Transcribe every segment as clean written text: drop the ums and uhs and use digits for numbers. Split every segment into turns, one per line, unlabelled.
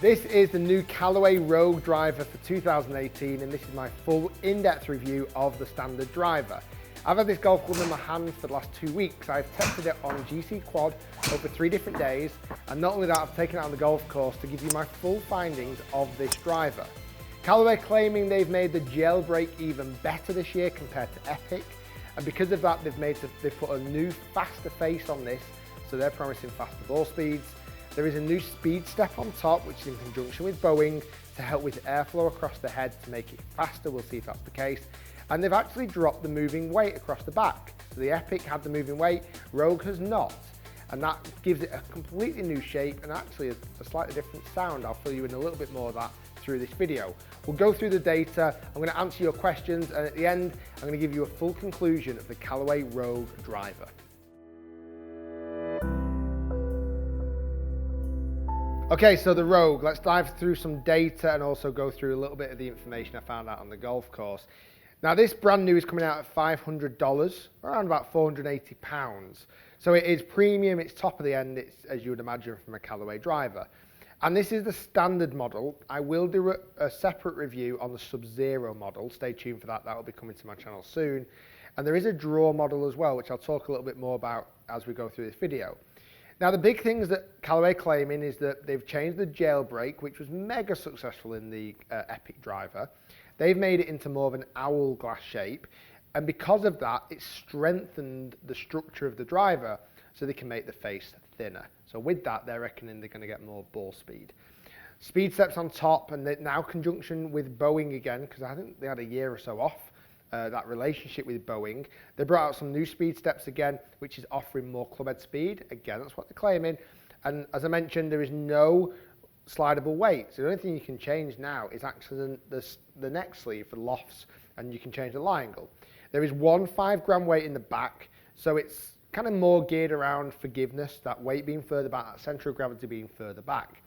This is the new Callaway Rogue driver for 2018, and this is my full in-depth review of the standard driver. I've had this golf club in my hands for the last 2 weeks. I've tested it on GC Quad over 3 different days, and not only that, I've taken it on the golf course to give you my full findings of this driver. Callaway claiming they've made the jailbreak even better this year compared to Epic, and because of that they've put a new faster face on this, so they're promising faster ball speeds. There is a new speed step on top, which is in conjunction with Boeing to help with airflow across the head to make it faster. We'll see if that's the case. And they've actually dropped the moving weight across the back. So the Epic had the moving weight, Rogue has not. And that gives it a completely new shape and actually a slightly different sound. I'll fill you in a little bit more of that through this video. We'll go through the data, I'm going to answer your questions, and at the end, I'm going to give you a full conclusion of the Callaway Rogue driver. Okay, so the Rogue, let's dive through some data and also go through a little bit of the information I found out on the golf course. Now this brand new is coming out at $500, around about £480. So it is premium, it's top of the end, it's as you would imagine from a Callaway driver. And this is the standard model. I will do a separate review on the Sub-Zero model, stay tuned for that, that will be coming to my channel soon. And there is a Draw model as well, which I'll talk a little bit more about as we go through this video. Now the big things that Callaway claiming is that they've changed the jailbreak, which was mega successful in the Epic driver. They've made it into more of an hourglass shape, and because of that, it's strengthened the structure of the driver so they can make the face thinner. So with that, they're reckoning they're going to get more ball speed. Speed steps on top, and they're now conjunction with Boeing again, because I think they had a year or so off that relationship with Boeing. They brought out some new speed steps again, which is offering more clubhead speed. Again, that's what they're claiming. And as I mentioned, there is no slidable weight. So the only thing you can change now is actually the neck sleeve for lofts, and you can change the lie angle. There is one 5-gram weight in the back, so it's kind of more geared around forgiveness, that weight being further back, that centre of gravity being further back.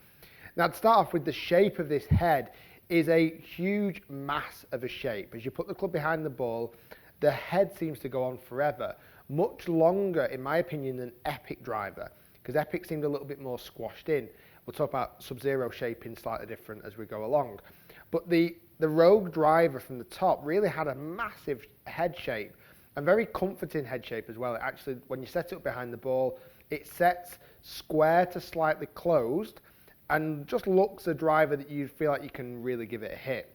Now to start off with, the shape of this head is a huge mass of a shape. As you put the club behind the ball, the head seems to go on forever, much longer in my opinion than Epic driver, because Epic seemed a little bit more squashed in. We'll talk about Sub-Zero shaping slightly different as we go along. But the Rogue driver from the top really had a massive head shape and very comforting head shape as well. It actually, when you set it up behind the ball, it sets square to slightly closed and just looks a driver that you feel like you can really give it a hit.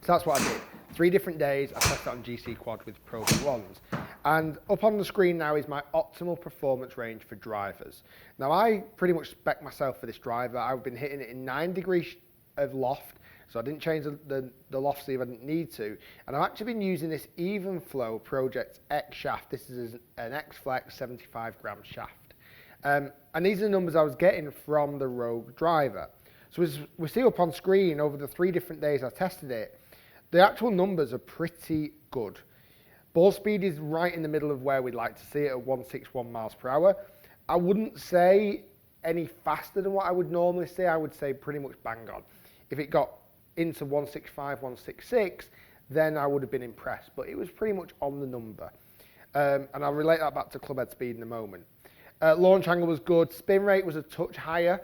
So that's what I did. 3 different days, I tested it on GC Quad with Pro V1s. And up on the screen now is my optimal performance range for drivers. Now I pretty much spec myself for this driver. I've been hitting it in 9 degrees of loft, so I didn't change the loft sleeve, I didn't need to. And I've actually been using this Evenflow Project X shaft. This is an X-Flex 75-gram shaft. And these are the numbers I was getting from the Rogue driver. So as we see up on screen, over the 3 different days I tested it, the actual numbers are pretty good. Ball speed is right in the middle of where we'd like to see it at 161 miles per hour. I wouldn't say any faster than what I would normally say. I would say pretty much bang on. If it got into 165, 166, then I would have been impressed. But it was pretty much on the number. And I'll relate that back to clubhead speed in a moment. Launch angle was good. Spin rate was a touch higher.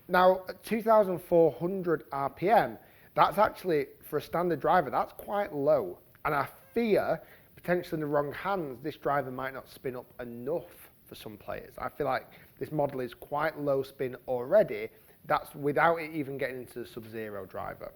Now, at 2,400 RPM, that's actually, for a standard driver, that's quite low. And I fear, potentially in the wrong hands, this driver might not spin up enough for some players. I feel like this model is quite low spin already. That's without it even getting into the Sub-Zero driver.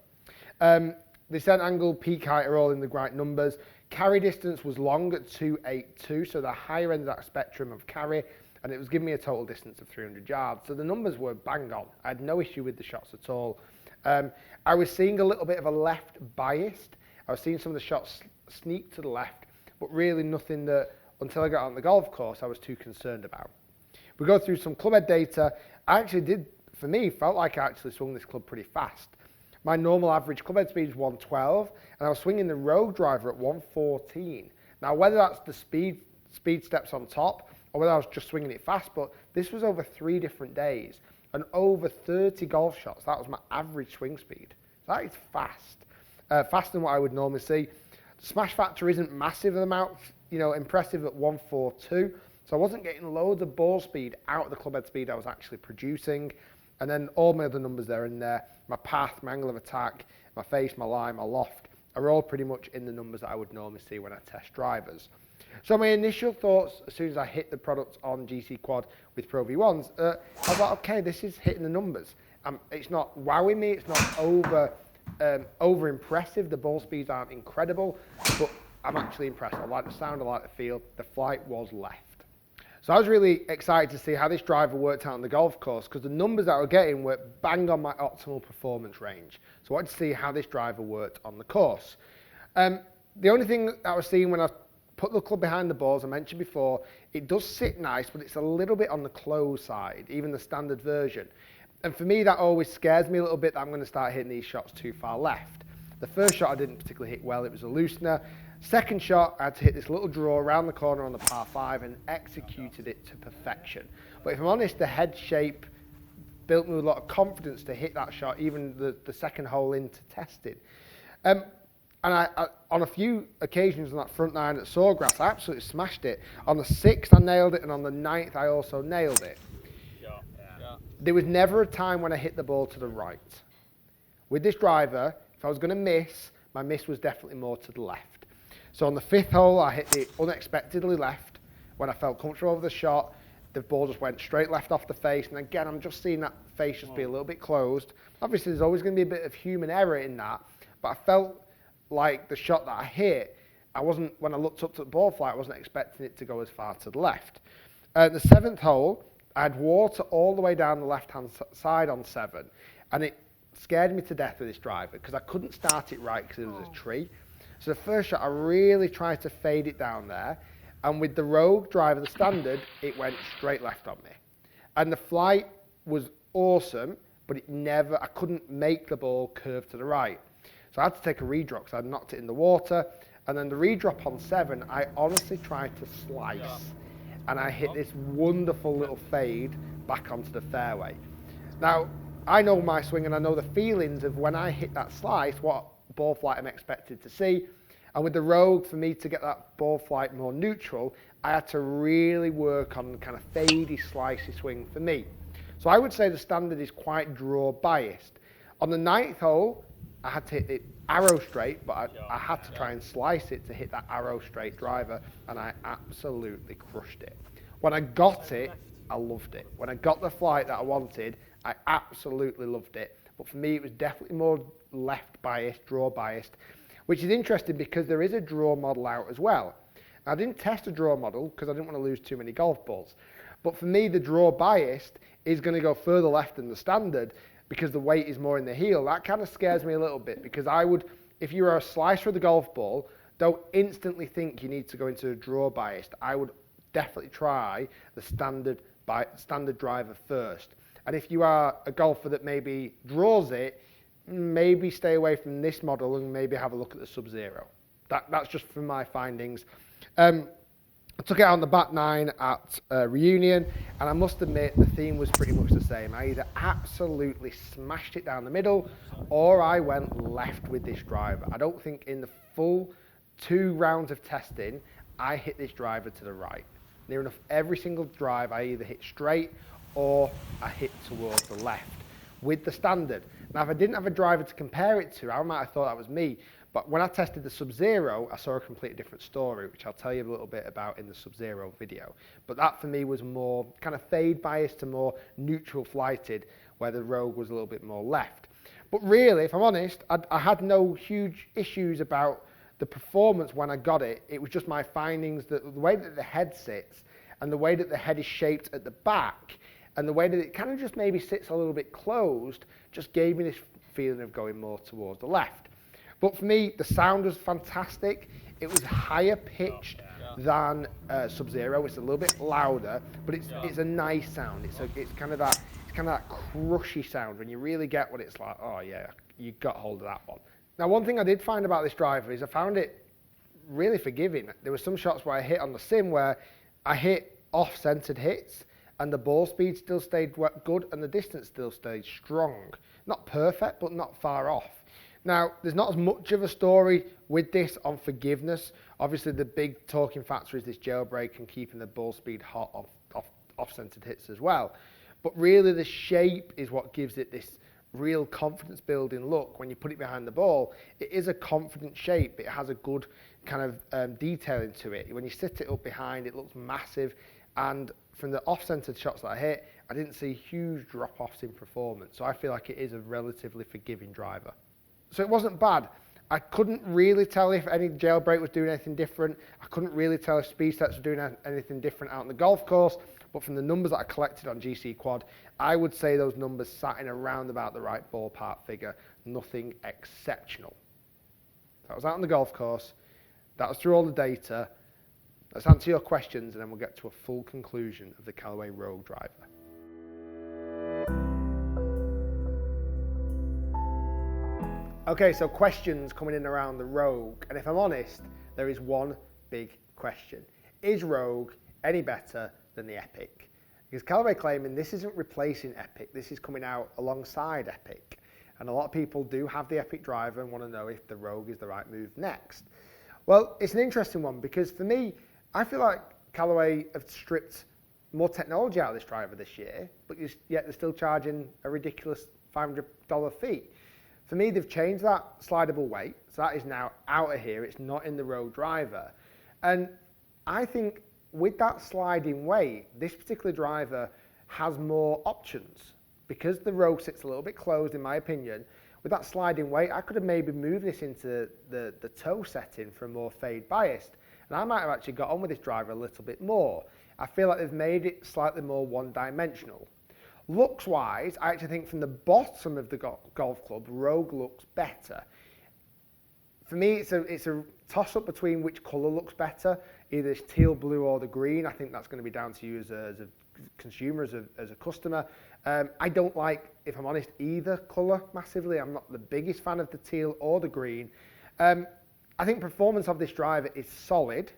The descent angle, peak height are all in the right numbers. Carry distance was long at 282, so the higher end of that spectrum of carry, and it was giving me a total distance of 300 yards. So the numbers were bang on. I had no issue with the shots at all. I was seeing a little bit of a left biased. I was seeing some of the shots sneak to the left, but really nothing that, until I got on the golf course, I was too concerned about. We go through some clubhead data. I actually did, for me, felt like I actually swung this club pretty fast. My normal average clubhead speed is 112, and I was swinging the Rogue driver at 114. Now, whether that's the speed steps on top, or whether I was just swinging it fast, but this was over 3 different days, and over 30 golf shots. That was my average swing speed. That is fast. Faster than what I would normally see. The smash factor isn't massive amount, impressive at 142. So I wasn't getting loads of ball speed out of the clubhead speed I was actually producing. And then all my other numbers there in there, my path, my angle of attack, my face, my line, my loft, are all pretty much in the numbers that I would normally see when I test drivers. So my initial thoughts, as soon as I hit the product on GC Quad with Pro V1s, I was like, okay, this is hitting the numbers. It's not wowing me, it's not over impressive, the ball speeds aren't incredible, but I'm actually impressed. I like the sound, I like the feel, the flight was left. So I was really excited to see how this driver worked out on the golf course, because the numbers that I was getting were bang on my optimal performance range. So I wanted to see how this driver worked on the course. The only thing that I was seeing when I put the club behind the ball, as I mentioned before, it does sit nice, but it's a little bit on the close side, even the standard version. And for me, that always scares me a little bit that I'm going to start hitting these shots too far left. The first shot I didn't particularly hit well, it was a loosener. Second shot, I had to hit this little draw around the corner on the par 5 and executed it to perfection. But if I'm honest, the head shape built me with a lot of confidence to hit that shot, even the second hole into testing. And I, on a few occasions on that front nine at Sawgrass, I absolutely smashed it. On the 6th, I nailed it, and on the 9th, I also nailed it. There was never a time when I hit the ball to the right. With this driver, if I was going to miss, my miss was definitely more to the left. So on the 5th hole, I hit it unexpectedly left. When I felt comfortable with the shot, the ball just went straight left off the face. And again, I'm just seeing that face just be a little bit closed. Obviously, there's always going to be a bit of human error in that. But I felt like the shot that I hit, when I looked up to the ball flight, I wasn't expecting it to go as far to the left. The 7th hole, I had water all the way down the left-hand side on 7. And it scared me to death with this driver because I couldn't start it right because there was a tree. So the first shot, I really tried to fade it down there. And with the Rogue driver, the standard, it went straight left on me. And the flight was awesome, but I couldn't make the ball curve to the right. So I had to take a redrop because I'd knocked it in the water. And then the redrop on 7, I honestly tried to slice. And I hit this wonderful little fade back onto the fairway. Now, I know my swing and I know the feelings of when I hit that slice, what ball flight I'm expected to see. And with the Rogue, for me to get that ball flight more neutral, I had to really work on kind of fadey, slicey swing for me. So I would say the standard is quite draw biased. On the 9th hole, I had to hit it arrow straight, but I had to try and slice it to hit that arrow straight driver, and I absolutely crushed it. When I got it, I loved it. When I got the flight that I wanted, I absolutely loved it. But for me, it was definitely more left biased, draw biased, which is interesting because there is a draw model out as well. I didn't test a draw model because I didn't want to lose too many golf balls. But for me, the draw biased is going to go further left than the standard because the weight is more in the heel. That kind of scares me a little bit because if you are a slicer of the golf ball, don't instantly think you need to go into a draw biased. I would definitely try the standard driver first. And if you are a golfer that maybe draws it, maybe stay away from this model and maybe have a look at the Sub-Zero. That's just from my findings. I took it out on the back 9 at Reunion, and I must admit the theme was pretty much the same. I either absolutely smashed it down the middle or I went left with this driver. I don't think in the full 2 rounds of testing, I hit this driver to the right. Near enough every single drive, I either hit straight or I hit towards the left with the standard. Now, if I didn't have a driver to compare it to, I might have thought that was me. But when I tested the Sub-Zero, I saw a completely different story, which I'll tell you a little bit about in the Sub-Zero video. But that for me was more kind of fade biased to more neutral flighted, where the Rogue was a little bit more left. But really, if I'm honest, I had no huge issues about the performance when I got it. It was just my findings that the way that the head sits and the way that the head is shaped at the back and the way that it kind of just maybe sits a little bit closed just gave me this feeling of going more towards the left. But for me, the sound was fantastic. It was higher pitched than Sub-Zero. It's a little bit louder, but it's a nice sound. It's kind of that crushy sound when you really get what it's like. Oh yeah, you got hold of that one. Now, one thing I did find about this driver is I found it really forgiving. There were some shots where I hit on the sim where I hit off-centered hits and the ball speed still stayed good and the distance still stayed strong. Not perfect, but not far off. Now, there's not as much of a story with this on forgiveness. Obviously, the big talking factor is this jailbreak and keeping the ball speed hot off-centered hits as well. But really the shape is what gives it this real confidence building look. When you put it behind the ball, it is a confident shape. It has a good kind of detailing to it. When you sit it up behind, it looks massive. And from the off-centered shots that I hit, I didn't see huge drop-offs in performance. So I feel like it is a relatively forgiving driver. So it wasn't bad. I couldn't really tell if any jailbreak was doing anything different. I couldn't really tell if speed sets were doing anything different out on the golf course. But from the numbers that I collected on GC Quad, I would say those numbers sat in around about the right ballpark figure. Nothing exceptional. That was out on the golf course. That was through all the data. Let's answer your questions and then we'll get to a full conclusion of the Callaway Rogue driver. Okay, so questions coming in around the Rogue, and if I'm honest, there is one big question. Is Rogue any better than the Epic? Because Callaway claiming this isn't replacing Epic, this is coming out alongside Epic. And a lot of people do have the Epic driver and want to know if the Rogue is the right move next. Well, it's an interesting one because for me, I feel like Callaway have stripped more technology out of this driver this year, but yet they're still charging a ridiculous $500 fee. For me, they've changed that slidable weight, so that is now out of here. It's not in the Rogue driver. And I think with that sliding weight, this particular driver has more options. Because the Rogue sits a little bit closed, in my opinion, with that sliding weight, I could have maybe moved this into the toe setting for a more fade biased. And I might have actually got on with this driver a little bit more. I feel like they've made it slightly more one-dimensional. Looks-wise, I actually think from the bottom of the golf club, Rogue looks better. For me, it's a toss-up between which colour looks better, either it's teal, blue or the green. I think that's going to be down to you as a consumer, as a customer. I don't like, if I'm honest, either colour massively. I'm not the biggest fan of the teal or the green. I think performance of this driver is solid.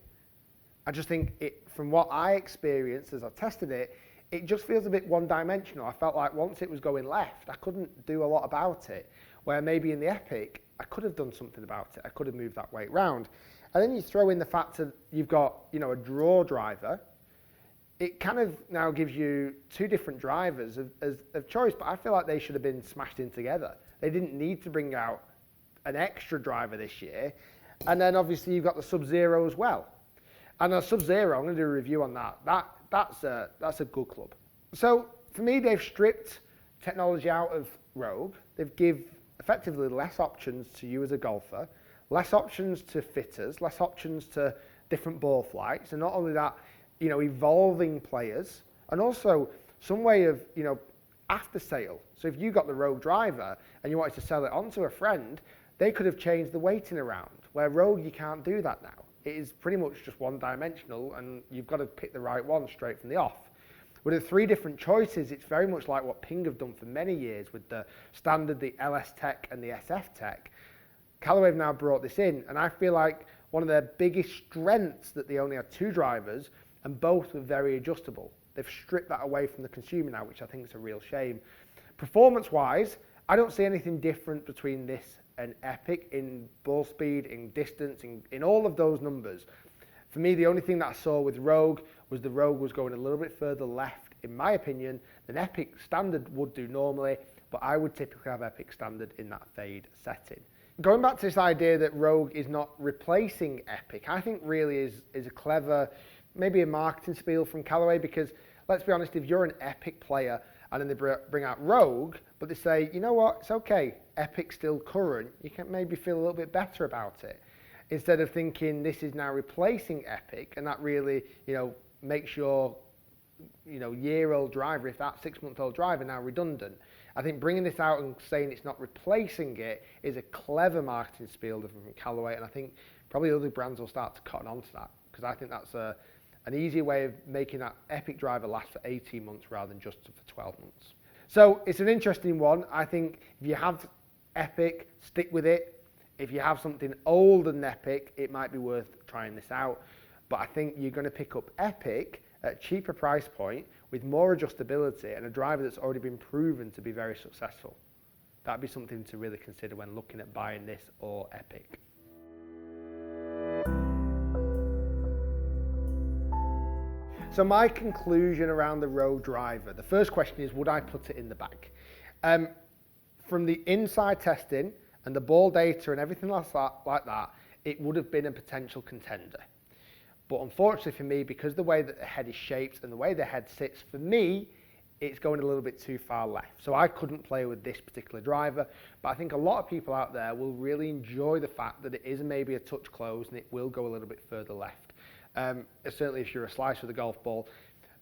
I just think from what I experienced as I tested it, it just feels a bit one-dimensional. I felt like once it was going left, I couldn't do a lot about it. Where maybe in the Epic, I could have done something about it. I could have moved that weight round. And then you throw in the fact that you've got, a draw driver. It kind of now gives you two different drivers of choice, but I feel like they should have been smashed in together. They didn't need to bring out an extra driver this year. And then obviously you've got the Sub-Zero as well. And the Sub-Zero, I'm going to do a review on that. That's a good club. So for me, they've stripped technology out of Rogue. They've give effectively less options to you as a golfer, less options to fitters, less options to different ball flights, and not only that, evolving players, and also some way of, after sale. So if you got the Rogue driver and you wanted to sell it on to a friend, they could have changed the weighting around. Where Rogue, you can't do that now. It is pretty much just one-dimensional, and you've got to pick the right one straight from the off. With the three different choices, it's very much like what Ping have done for many years with the Standard, the LS Tech, and the SF Tech. Callaway have now brought this in, and I feel like one of their biggest strengths that they only had two drivers, and both were very adjustable. They've stripped that away from the consumer now, which I think is a real shame. Performance-wise, I don't see anything different between this and Epic in ball speed, in distance, in all of those numbers. For me, the only thing that I saw with Rogue was the Rogue was going a little bit further left, in my opinion, than Epic Standard would do normally, but I would typically have Epic Standard in that fade setting. Going back to this idea that Rogue is not replacing Epic, I think really is a clever, maybe a marketing spiel from Callaway, because let's be honest, if you're an Epic player and then they bring out Rogue, but they say, you know what, it's okay, Epic's still current, you can maybe feel a little bit better about it. Instead of thinking this is now replacing Epic, and that really, makes your, year-old driver, if that 6-month-old driver, now redundant. I think bringing this out and saying it's not replacing it is a clever marketing spiel from Callaway, and I think probably other brands will start to cotton on to that, because I think that's an easier way of making that Epic driver last for 18 months rather than just for 12 months. So it's an interesting one. I think if you have Epic, stick with it. If you have something older than Epic, it might be worth trying this out. But I think you're going to pick up Epic at a cheaper price point with more adjustability and a driver that's already been proven to be very successful. That'd be something to really consider when looking at buying this or Epic. So my conclusion around the Rogue Driver, the first question is, would I put it in the bag? From the inside testing and the ball data and everything like that, it would have been a potential contender. But unfortunately for me, because the way that the head is shaped and the way the head sits, for me, it's going a little bit too far left. So I couldn't play with this particular driver, but I think a lot of people out there will really enjoy the fact that it is maybe a touch close and it will go a little bit further left. Certainly if you're a slicer with a golf ball.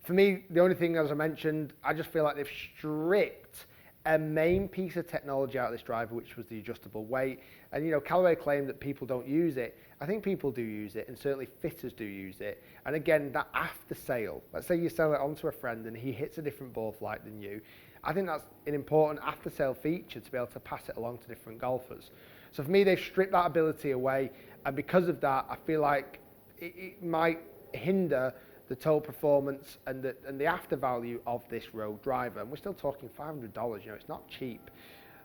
For me, the only thing, as I mentioned, I just feel like they've stripped a main piece of technology out of this driver, which was the adjustable weight. And you know, Callaway claimed that people don't use it. I think people do use it, and certainly fitters do use it. And again, that after sale, let's say you sell it onto a friend and he hits a different ball flight than you, I think that's an important after sale feature to be able to pass it along to different golfers. So for me, they've stripped that ability away, and because of that, I feel like it might hinder the total performance and the after value of this Rogue driver. And we're still talking $500, you know, it's not cheap.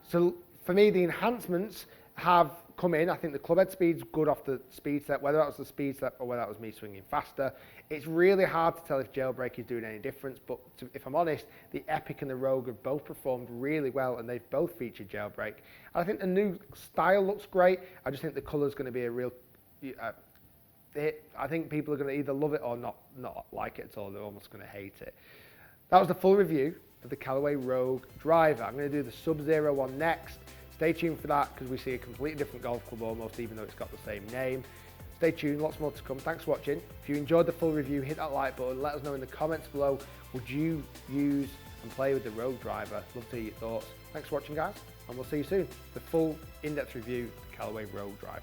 So for me, the enhancements have come in. I think the club head speed's good off the speed set, whether that was the speed set or whether that was me swinging faster. It's really hard to tell if Jailbreak is doing any difference, but if I'm honest, the Epic and the Rogue have both performed really well, and they've both featured Jailbreak. And I think the new style looks great. I just think the colour's going to be a real... I think people are going to either love it or not like it at all. They're almost going to hate it. That was the full review of the Callaway Rogue driver. I'm going to do the Sub-Zero one next. Stay tuned for that because we see a completely different golf club almost, even though it's got the same name. Stay tuned, lots more to come. Thanks for watching. If you enjoyed the full review, hit that like button. Let us know in the comments below, would you use and play with the Rogue driver? Love to hear your thoughts. Thanks for watching, guys, and we'll see you soon. The full in-depth review of the Callaway Rogue driver.